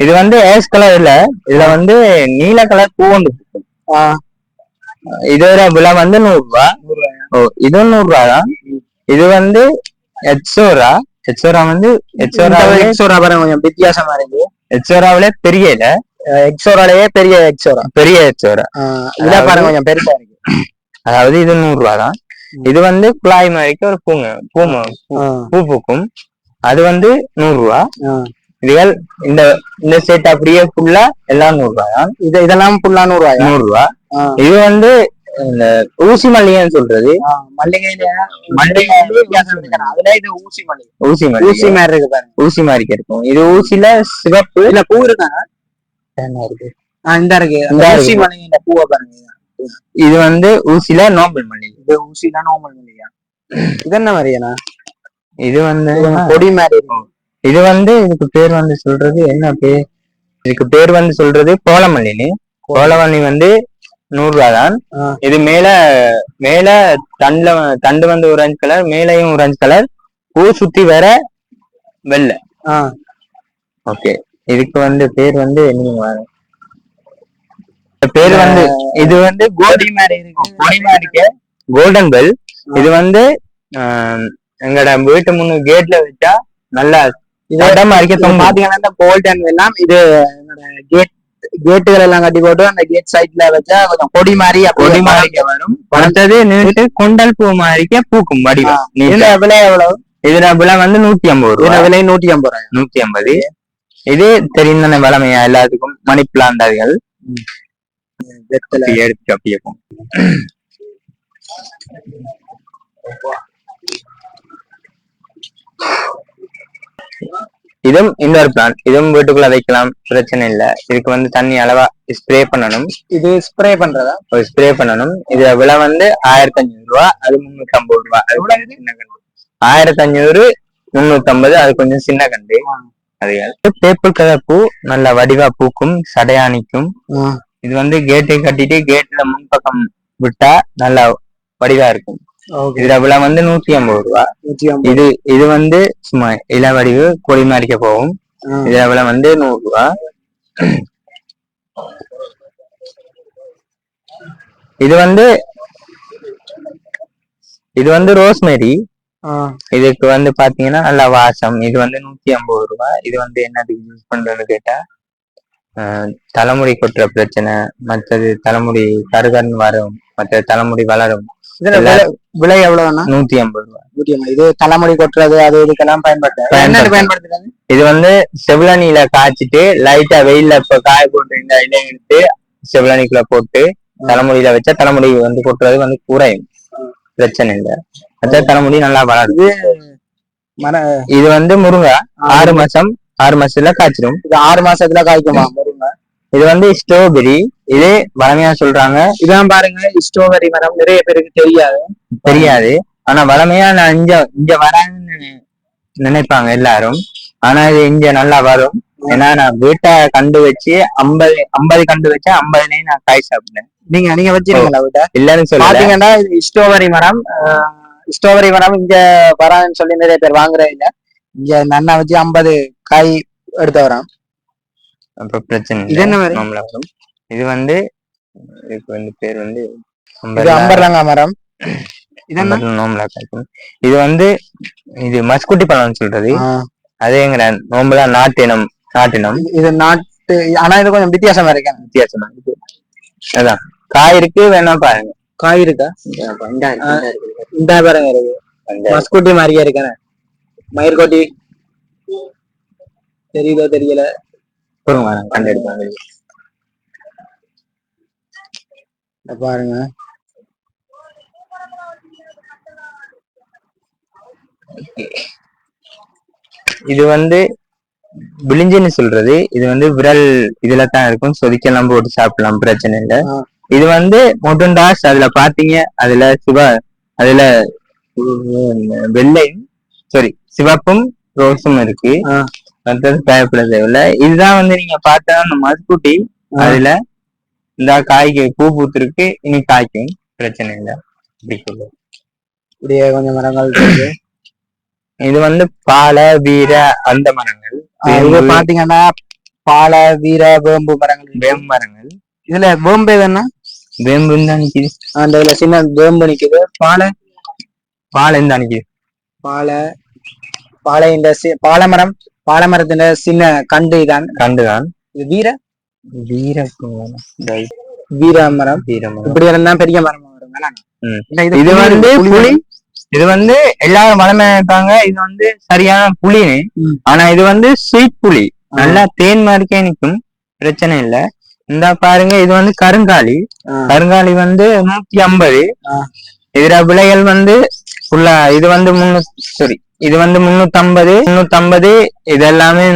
இது வந்து ஏஸ் கலர்ல, இதுல வந்து நீல கலர் பூ ஒன்று பூக்கும். இதோட விலை வந்து 100 ரூபா. இதுவும் 100 ரூபா தான். இது வந்து எக்ஸோரா வந்து எக்ஸோரா பாருங்க, கொஞ்சம் வித்தியாசமா இருக்கு. எக்ஸோராவில பெரிய இல, எக்ஸோராலேயே பெரிய எக்ஸோரா. இதை பாருங்க, கொஞ்சம் பெருசா இருக்கு. அதாவது இது 100 ரூபா தான். இது வந்து குழாய் மாதிரிக்கு ஒரு பூ பூக்கும். அது வந்து 100 ரூபா. இதுகள் இந்த செட் அப்படியே ஃபுல்லா எல்லாம் 100 ரூபா தான். இதெல்லாம் ஃபுல்லா 100 ரூபா. இது வந்து இந்த ஊசி மல்லிகைன்னு சொல்றது. ஊசி மாதிரி இருக்கு பாருங்க, ஊசி மாதிரி இருக்கும். இது ஊசியில சிவப்பு இல்ல பூ இருக்காங்க. ஊசி மல்லிகை பூவை பாருங்க. இது வந்து ஊசியில நோம்பல் மல்லிகை. இது ஊசியில நோம்பல் மல்லிகா. இது என்ன மாதிரியா? இது வந்து கொடி மாதிரி. இது வந்து இதுக்கு பேர் வந்து சொல்றது என்ன பேர்? இதுக்கு பேர் வந்து சொல்றது கோலமல்லி. கோலமல்லி வந்து 100 ரூபா தான். இது மேல தண்டு வந்து ஆரஞ்சு கலர், மேலையும் ஆரஞ்சு கலர், பூ சுத்தி வேற வெள்ளை. ஓகே, இதுக்கு வந்து பேர் வந்து என்ன பேர் வந்து, இது வந்து கோடி மாதிரி இருக்கு, கோல்டன் பெல். இது வந்து எங்கட வீட்டு முன்னு கேட்ல வச்சா நல்லா இடம் மாதிரிக்கே தொங்கும். பாத்தீங்கன்னா கோல்டன் எல்லாம் இது கேட்டுகள் எல்லாம் கட்டி போட்டு அந்த கேட் சைட்ல வச்சா கொஞ்சம் கொடி மாதிரிக்க வரும். அடுத்தது நின்று கொண்டல் பூ மாதிரிக்கே பூக்கும் வடிவம். இதுல விலை எவ்வளவு? இதுல விலை வந்து 150 ரூபாய். விலை 150 ரூபாய். 150. இது தெரியும் தானே வளமையா எல்லாத்துக்கும். மணி பிளான்டர்கள் எடுத்து அப்படியே இதுவும் இன்னொரு பிளான். இதுவும் வீட்டுக்குள்ள வைக்கலாம், பிரச்சனை இல்ல. இதுக்கு வந்து தண்ணி அளவா ஸ்ப்ரே பண்ணணும். இது ஸ்ப்ரே பண்றதா? ஸ்ப்ரே பண்ணணும். இது விலை வந்து 1500 ரூபாய், அது 350 ரூபாய். 1500 350, அது கொஞ்சம் சின்ன கண்டு. அது பேப்பர் கலர் பூ நல்ல வடிவா பூக்கும், சடையானிக்கும். இது வந்து கேட்டை கட்டிட்டு கேட்ல முன்பக்கம் விட்டா நல்லா வடிவா இருக்கும். இதுல விலை வந்து 150 ரூபாய். இது வந்து சும்மா இள வடிவு கோழி மாறிக்க போகும். இதுல விலை வந்து 100 ரூபாய். இது வந்து ரோஸ்மேரி. இதுக்கு வந்து பாத்தீங்கன்னா நல்லா வாசம். இது வந்து 150 ரூபாய். இது வந்து என்னதுக்கு யூஸ் பண்றதுன்னு கேட்டா, தலைமுடி கொட்டுற பிரச்சனை, மற்றது தலைமுடி கருகருன்னு வரும், மற்ற தலைமுடி வளரும். விலை எவ்வளவுன்னா 150 ரூபாய். இது தலைமுடி கொட்டுறது அது இதுக்கெல்லாம் பயன்படுத்துறது. இது வந்து செவிலனில காய்ச்சிட்டு லைட்டா வெயில்ல இப்ப காய போட்டு இந்த இலையை எடுத்து செவிலனிக்குள்ள போட்டு தலைமுடியில வச்சா தலைமுடி வந்து கொட்டுறது வந்து குறையும், பிரச்சனை இல்லை. மற்ற தலைமுடி நல்லா வளருது. இது வந்து முருங்கை 6 மாசத்துல காய்ச்சிடும். இது 6 மாசத்துல காய்க்குமா முருங்கை? இது வந்து ஸ்ட்ராபெரி. இது வளமையா சொல்றாங்க. இதான் பாருங்க, ஸ்ட்ராபெரி மரம் நிறைய பேருக்கு தெரியாது. ஆனா வளமையா நான் இங்க வரான்னு நினைப்பாங்க எல்லாரும். ஆனா இது இங்க நல்லா வரும். ஏன்னா நான் வீட்டை கண்டு வச்சு 50 கண்டு வச்சா 50 நான் காய் சாப்பிட்டேன். நீங்க வச்சிருக்கீங்களா வீட்டை? இல்லன்னு சொல்லுங்கன்னா ஸ்ட்ராபெரி மரம் இங்க வரான்னு சொல்லி நிறைய பேர் வாங்குறது இல்ல. இங்க நன்னா வச்சு 50 காய் எடுத்து வரோம். அப்ப பிரச்சனை இது என்ன வரும்? இது வந்து இதுக்கு வந்து பேர் வந்து அம்பர்லாங்கா மரம். இது வந்து இது மஸ்குட்டி பழம்னு சொல்றது. அதே எங்க நோம்புல நாட்டினம். இது நாட்டு, ஆனா இது கொஞ்சம் வித்தியாசமா இருக்கு. அதான் காய் இருக்கு, வேணா பாருங்க. காய் இருக்கா? இந்த பாருங்க இருக்கு. மஸ்குட்டி மாதிரியே இருக்கானே, மயிர்கொட்டி தெரியுதோ தெரியல. கண்டெடுப்பாங்க பாருங்க. இது வந்து விளிஞ்சின்னு சொல்றது. இது வந்து விரல் இதுல தான் இருக்கும், சொதிக்கெல்லாம் போட்டு சாப்பிடலாம், பிரச்சனை இல்லை. இது வந்து மொட்டுண்டாஸ். அதுல பாத்தீங்க, அதுல வெள்ளையும் சிவப்பும் ரோஸும் இருக்கு. மற்றது பயப்பட தேவையில்ல. இதுதான் வந்து நீங்க பார்த்தா அந்த மஸ்குட்டி. அதுல இந்த காய்க்கு பூ பூத்திருக்கு, இனி காய்க்கும், பிரச்சனை இல்லை. இப்படியே கொஞ்சம் மரங்கள் இருக்கு. இது வந்து பால வீர அந்த மரங்கள். இது பாத்தீங்கன்னா பால வீர வேம்பு மரங்கள். இதுல வேம்பு எதுன்னா வேம்பு தான் நிக்குது. அந்த இதுல சின்ன வேம்பு நிக்குது. பாலை எந்த நிக்குது? பாலை இந்த பாலமரத்துல சின்ன கண்டுதான். இது வீர மரம். இப்படி இருந்தா பெரிய மரம் வரும். இது வந்து புளி. இது வந்து எல்லாரும் வளமை இருப்பாங்க. இது வந்து சரியான புளின்னு. ஆனா இது வந்து ஸ்வீட் புளி, நல்லா தேன் மாதிரிக்கே நிற்கும், பிரச்சனை இல்லை. இந்த பாருங்க, இது வந்து கருங்காலி வந்து 150. இதுல விலைகள் வந்து இது வந்து 350. இது எல்லாமே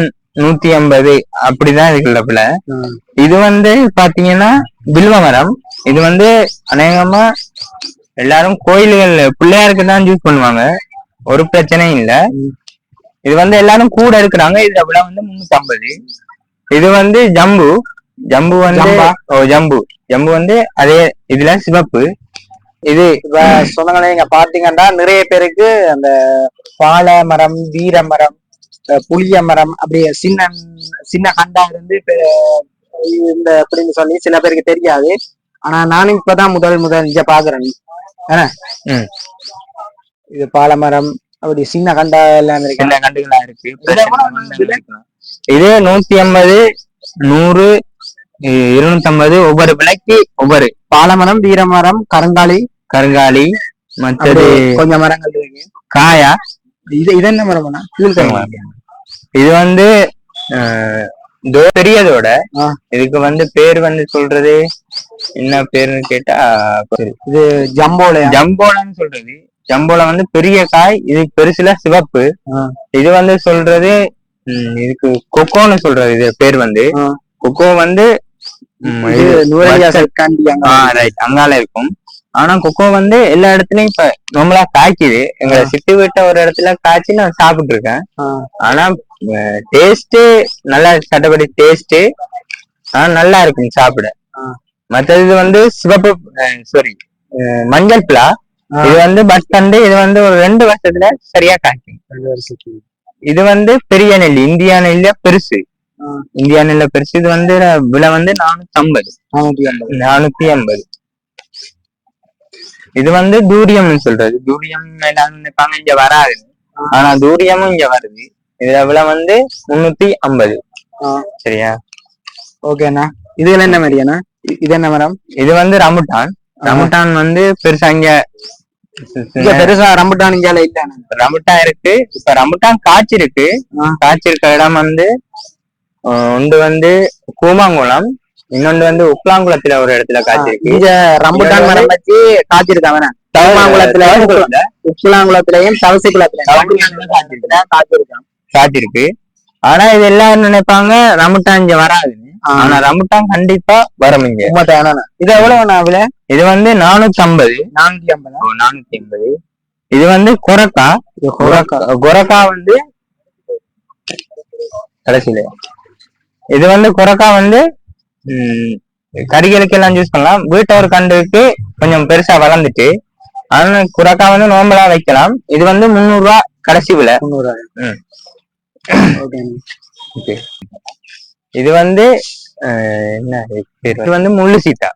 150 அப்படிதான் இருக்குல்ல விலை. இது வந்து பாத்தீங்கன்னா வில்வ மரம். இது வந்து அநேகமா எல்லாரும் கோயில்கள் பிள்ளையாருக்கு தான் யூஸ் பண்ணுவாங்க, ஒரு பிரச்சனையும் இல்ல. இது வந்து எல்லாரும் கூட இருக்கிறாங்க. இதுல விலை வந்து 350. இது வந்து ஜம்பு வந்து அதே இதுல சிவப்பு. இது சொன்னாங்களே, இங்க பாத்தீங்கன்னா நிறைய பேருக்கு அந்த பாலை மரம், வீர மரம், புளிய மரம் அப்படியே சின்ன சின்ன கண்டா இருந்து இந்த அப்படின்னு சொல்லி சில பேருக்கு தெரியாது. ஆனா நானும் இப்பதான் முதல் இங்க பாக்குறேன். இது பாலமரம், அப்படி சின்ன கண்டா எல்லாம் இருக்கு. சின்ன கண்டுகளா இருக்கு. இது 150, 100, 250 ஒவ்வொரு விலைக்கு ஒவ்வொரு. பாலமரம், வீரமரம், கருங்காலி மற்றது கொஞ்சம் மரங்கள் இருக்கு. காயா இது என்ன மரம்னா? இது வந்து பெரியதோட இதுக்கு வந்து பேர் வந்து சொல்றது என்ன பேருன்னு கேட்டா இது ஜம்போலன்னு சொல்றது. ஜம்போல வந்து பெரிய காய், இது பெருசுல சிவப்பு. இது வந்து சொல்றது இதுக்கு கொக்கோன்னு சொல்றது. இது பேர் வந்து கொக்கோ வந்து அங்கால இருக்கும். ஆனா கொக்கோ வந்து எல்லா இடத்துலயும் இப்ப நம்மளா காய்க்குது. எங்க சிட்டி வீட்டை ஒரு இடத்துல காய்ச்சி நான் சாப்பிட்டு இருக்கேன். ஆனா டேஸ்ட் நல்லா சட்டப்படி டேஸ்ட் நல்லா இருக்கும் சாப்பிட. மற்றது இது வந்து சிவப்பு சாரி மஞ்சள் பிளா. இது வந்து பட்கண்டு. இது வந்து ஒரு 2 வருஷத்துல சரியா காய்க்கும். இது வந்து பெரிய நெல்லி, இந்தியா நெல்லியா பெருசு. இந்தியா நெல்ல பெருசு. இது வந்து விலை வந்து 450. இது வந்து தூரியம்னு சொல்றது. தூரியம் எல்லாரும் நினைப்பாங்க இங்க வராது. ஆனா தூரியமும் இங்க வருது. இதுல விலை வந்து 350. சரியா? ஓகேண்ணா. இதுல என்ன மாதிரியாண்ணா? இது என்ன மரம்? இது வந்து ரம்புட்டான். ரம்புட்டான் வந்து பெருசா இங்க பெருசா ரம்புட்டான் இங்க இல்ல. ரம்புட்டான் இருக்கு. இப்ப ரம்புட்டான் காய்ச்சிருக்கு. காய்ச்சிருக்க இடம் வந்து ஒன்று வந்து கூமாங்குளம், இன்னொன்று வந்து உப்லாங்குளத்துல ஒரு இடத்துல காய்ச்சிருக்கு. இங்க ரம்புட்டான் மரம் வச்சு காய்ச்சிருக்காங்க. கூமாங்குளத்திலயும் உப்லாங்குளத்திலையும் தவசி குளத்திலையும் காய்ச்சிருக்கு. ஆனா இது எல்லாரும் நினைப்பாங்க ரம்புட்டான் இங்க வராது. ஆனா ரம்புட்டான் கண்டிப்பா வரும் இங்க. இது எவ்வளவு விலை? இது வந்து 450. இது வந்து கொரக்கா. கொரக்கா வந்து கடைசியில இது வந்து கொரக்கா வந்து கறிகளுக்கு எல்லாம் யூஸ் பண்ணலாம். வீட்டை ஒரு கண்டுக்கு கொஞ்சம் பெருசா வளர்ந்துட்டு ஆனா குரக்கா வந்து நார்மலா வைக்கலாம். இது வந்து 300 ரூபா கடைசி விலை. இது வந்து என்ன இது வந்து முள்ளு சீத்தா.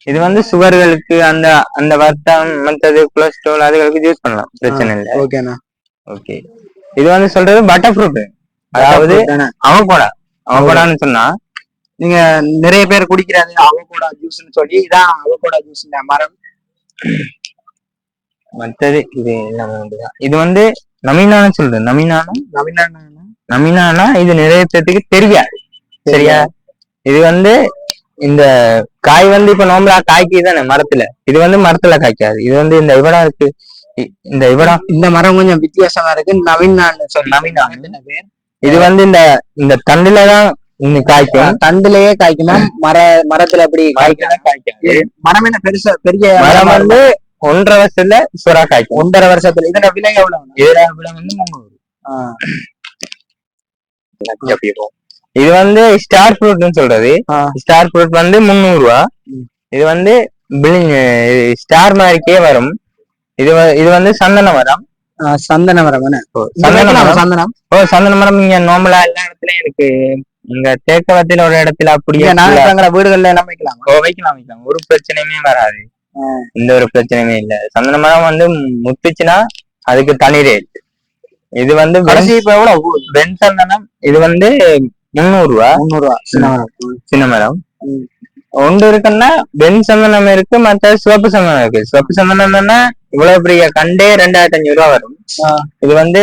இது வந்து சுகர்களுக்கு அந்த அந்த வருத்தம் மற்றது கொலஸ்ட்ரால் அதுகளுக்கு யூஸ் பண்ணலாம். பிரச்சனை இல்லை. ஓகே. இது வந்து சொல்றது பட்டர் ஃப்ரூட். அதாவது அவகோடான்னு சொன்னா நீங்க நிறைய பேர் குடிக்கிறாங்க அவகோடா ஜூஸ்ன்னு சொல்லி. இதான் அவகோடா ஜூஸ் மரம். மற்றது இது இது வந்து நமினான்னு சொல்றது. நமினானா இது நிறைய பேருக்கு தெரியாது. சரியா? இது வந்து இந்த காய் வந்து இப்ப நார்மலா காய்க்கு தானே மரத்துல. இது வந்து மரத்துல காய்க்காது. இது வந்து இந்த இவடா இருக்கு. இந்த மரம் கொஞ்சம் வித்தியாசமா இருக்கு. நவீனான்னு இது வந்து இந்த தண்டுலதான் காய்க்கும். தண்டுலயே காய்க்குமா? மரத்துல அப்படி காய்க்காது. மரம் என்ன பெருசா பெரிய மரம் வந்து 1.5 வருஷத்துல சுறா காய்க்கும். 1.5 வருஷத்துல. இதோட விலை எவ்வளவு? இதோட விலை வந்து 300. இது வந்து ஸ்டார் ஃப்ரூட்னு சொல்றது. ஸ்டார் ஃப்ரூட் வந்து 300 ரூபா. இது வந்து ஸ்டார் மாதிரிக்கே வரும். இது வந்து சந்தன மரம். சந்தன மரம் இங்க நார்மலா எல்லா இடத்துலயும் இருக்கு. இங்க தேக்கவத்தில ஒரு இடத்துல அப்படியே வீடுகள்ல எல்லாம் வைக்கலாம். ஒரு பிரச்சனையுமே வராது. எந்த ஒரு பிரச்சனையுமே இல்ல. சந்தன மரம் வந்து முத்துச்சுன்னா அதுக்கு தனி ரேட். இது வந்து வெண் சந்தனம். இது வந்து 300 ரூபா. சின்ன மரம் ஒன்று இருக்குன்னா வெண் சந்தனம் இருக்கு. மற்ற சிவப்பு சந்தனம் இருக்கு. சிவப்பு சந்தனம்னா இவ்வளவு பெரிய கண்டே 2500 ரூபா வரும். இது வந்து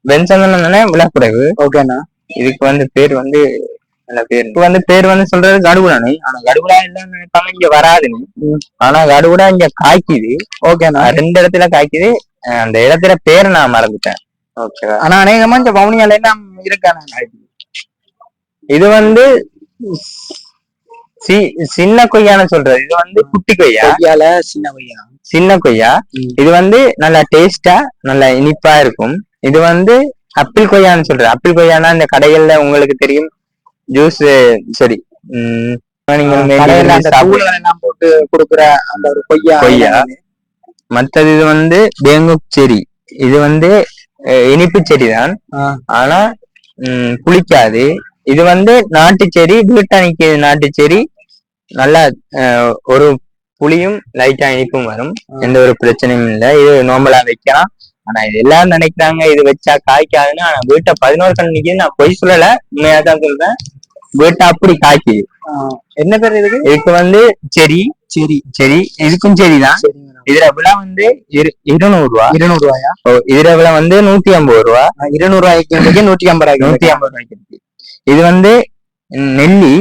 வெண் சந்தனம் விலை குறைவு. ஓகேண்ணா. இதுக்கு வந்து பேர் வந்து பேர் வந்து சொல்றது கடுகுடானு. ஆனா கடுகுடா இல்லன்னு நினைப்பாங்க இங்க வராதுன்னு. ஆனா கடுகுடா இங்க காய்க்குது. ஓகேண்ணா. 2 இடத்துல காய்க்குது. அந்த இடத்துல பேரை நான் மறந்துட்டேன். ஓகேவா? ஆனா அநேகமா இந்த வவுனியால எல்லாம் இருக்காங்க. இது வந்து சின்ன கொய்யான்னு சொல்றது. இது வந்து குட்டி கொய்யா. சின்ன கொய்யா. இது வந்து நல்லா டேஸ்டா நல்லா இனிப்பா இருக்கும். இது வந்து அப்பிள் கொய்யான்னு சொல்றது. அப்பிள் கொய்யானா இந்த கடைகள்ல உங்களுக்கு தெரியும் ஜூஸ். சரி போட்டு கொடுக்குற அந்த ஒரு கொய்யா. மற்றது இது வந்து பேங்குக் செரி. இது வந்து இனிப்பு செடி தான். ஆனா புளிக்காது. இது வந்து நாட்டு செடி. வீட்டானிக்கு நாட்டு செடி. நல்லா ஒரு புளியும் லைட்டா இனிப்பும் வரும். எந்த ஒரு பிரச்சனையும் இல்லை. இது நார்மலா வைக்கலாம். ஆனா இது எல்லாரும் நினைக்கிறாங்க இது வச்சா காய்க்காதுன்னு. ஆனா வீட்டை 11 கன்று நிக்குது. நான் பொய் சொல்லல, உண்மையாதான் சொல்றேன். வீட்டை அப்படி காய்க்குது. என்ன பேர் இதுக்கு? இதுக்கு வந்து செரி சரி செரி, இதுக்கும் செரிதான். இதுல விலை வந்து 200 ரூபா. 200 ரூபாயா? இதுல விலை வந்து 150 ரூபா. 200 ரூபாய்க்கு 150 ரூபாய்க்கு. இது வந்து நெல்லி.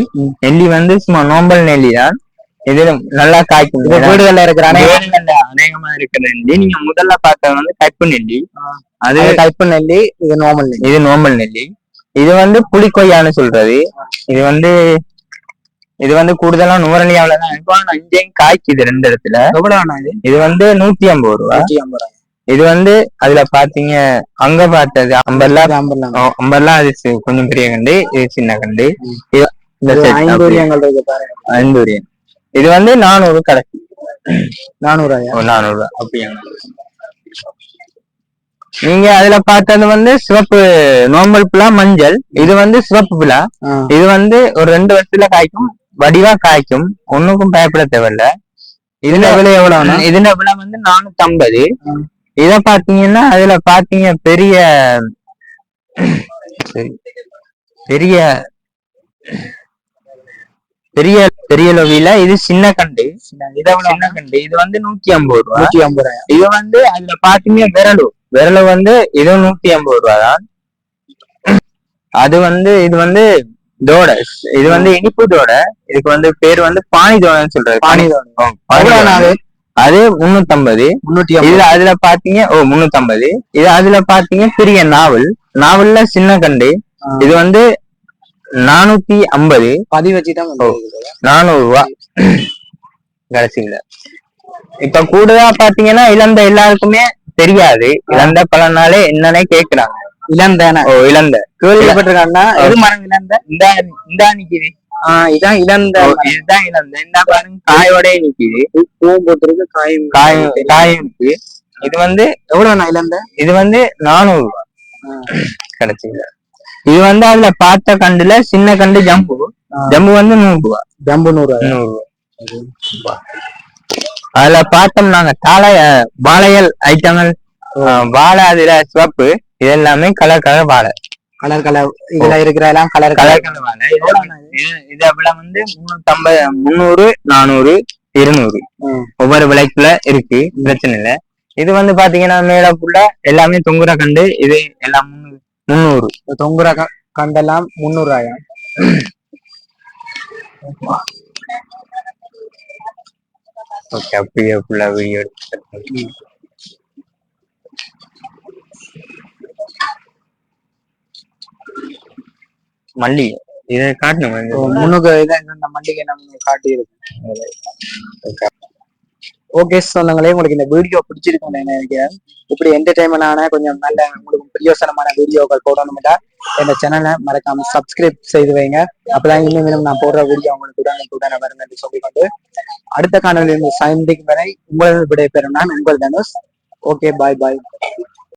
நெல்லி வந்து சும்மா நோம்பல் நெல்லி தான். இது நல்லா காய்க்கும். வீடுகள்ல இருக்கிற அநேகமா இருக்கிற நெல்லி. நீங்க முதல்ல பார்த்தது வந்து கைப்பு நெல்லி. அது கைப்பு நெல்லி. இது நார்மல் நெல்லி. இது நார்மல் நெல்லி. இது வந்து புளிக்கொய்யான்னு சொல்றது. இது வந்து கூடுதலா நுவரலியாவிலதான் இருக்கும். இங்கேயும் காய்க்குது 2 இடத்துல. எவ்வளவு இது வந்து 150 ரூபா. இது வந்து அதுல பாத்தீங்க, அங்க பார்த்தது அம்பர்லாம். அது கொஞ்சம் பெரிய கண்டு, இது சின்ன கண்டு. ஐந்தூரியன். இது வந்து 400 கடைசி. 400 ரூபா அப்படியா? நீங்க அதுல பார்த்தது வந்து சிவப்பு நார்மல் பிளா, மஞ்சள். இது வந்து சிவப்பு பிளா. இது வந்து ஒரு 2 வருஷத்துல காய்க்கும், வடிவா காய்க்கும். ஒண்ணுக்கும் பயப்பட தேவையில்ல. இதுல விலை எவ்வளவுனா? இதுல விலை வந்து 450. இத பாத்தீங்கன்னா அதுல பாத்தீங்க பெரிய பெரிய பெரிய பெரிய லோவில இது சின்ன கண்டு. சின்ன கண்டு இது வந்து 150 ரூபா. இது வந்து அதுல பாத்தீங்க விரலு வந்து இது 150 ரூபா தான். அது வந்து இது வந்து தோட, இது வந்து இனிப்பு தோட. இதுக்கு வந்து பேர் வந்து பானி தோடன்னு சொல்றது. பானி தோட அது 350. இதுல அதுல பாத்தீங்க 350. இது அதுல பாத்தீங்க பெரிய நாவல்ல சின்ன கண்டு. இது வந்து 450. பதிவு வச்சுதான் 400 ரூபா கடைசியில. இப்ப கூடுதலா பாத்தீங்கன்னா இளந்த எல்லாருக்குமே தெரியாது. இளந்த பழனாலே என்னன்னே கேக்குறாங்க. இளந்தானே? இளந்த கேள்விப்பட்டிருக்காங்கன்னா எது மரம் இளந்த? இந்த நிக்குது. இதான் இளந்த. இதுதான் இளந்த. இந்த பாருங்க காயோட நிக்குது. பூவும் போட்டிருக்கு, காயும் இருக்கு. இது வந்து எவ்வளவு இளந்த? இது வந்து 400 ரூபா கிடைச்சிங்க. இது வந்து அதுல பார்த்த கண்டுல சின்ன கண்டு ஜம்பு வந்து 100 ரூபா. ஜம்பு 100 ரூபா. அதுல பார்த்தோம் நாங்க வாழையல் ஐட்டங்கள். வாழை அதுல சிவப்பு. இது எல்லாமே கலர் வாழை. கலர் இதுல இருக்கிற எல்லாம் கலர் வாழை. இது வந்து 350, 300, 400, 200 ஒவ்வொரு விலைக்குள்ள இருக்கு. பிரச்சனை இல்லை. இது வந்து பாத்தீங்கன்னா மேல புள்ள எல்லாமே தொங்குற கண்டு. இது எல்லாம் 300. தொங்குற கண்டெல்லாம் 300 ரூபாயா? ஓகே, அப்படியே ஃபுல்லா வீடியோ மல்லி இதை காட்டணும். முன்னுக்கு இந்த மல்லிகை நம்ம காட்டி இருக்கு. ஓகே சொந்தங்களே, உங்களுக்கு இந்த வீடியோ பிடிச்சிருக்கும்னு நினைக்கிறேன். இப்படி என்டர்டைன்மெண்டான கொஞ்சம் நல்ல உங்களுக்கு பிரயோசனமான வீடியோக்கள் போடணும்னா இந்த சேனலை மறக்காம சப்ஸ்கிரைப் செய்து வைங்க. அப்பதான் இன்னும் நான் போடுற வீடியோ உங்களுக்கு உடனே வரும் என்று சொல்லிக்கொண்டு அடுத்த காணொலியில் சந்திக்கும் வரை உங்கள் விடைபெறும் நான் உங்கள் தனுஷ். ஓகே, பாய்.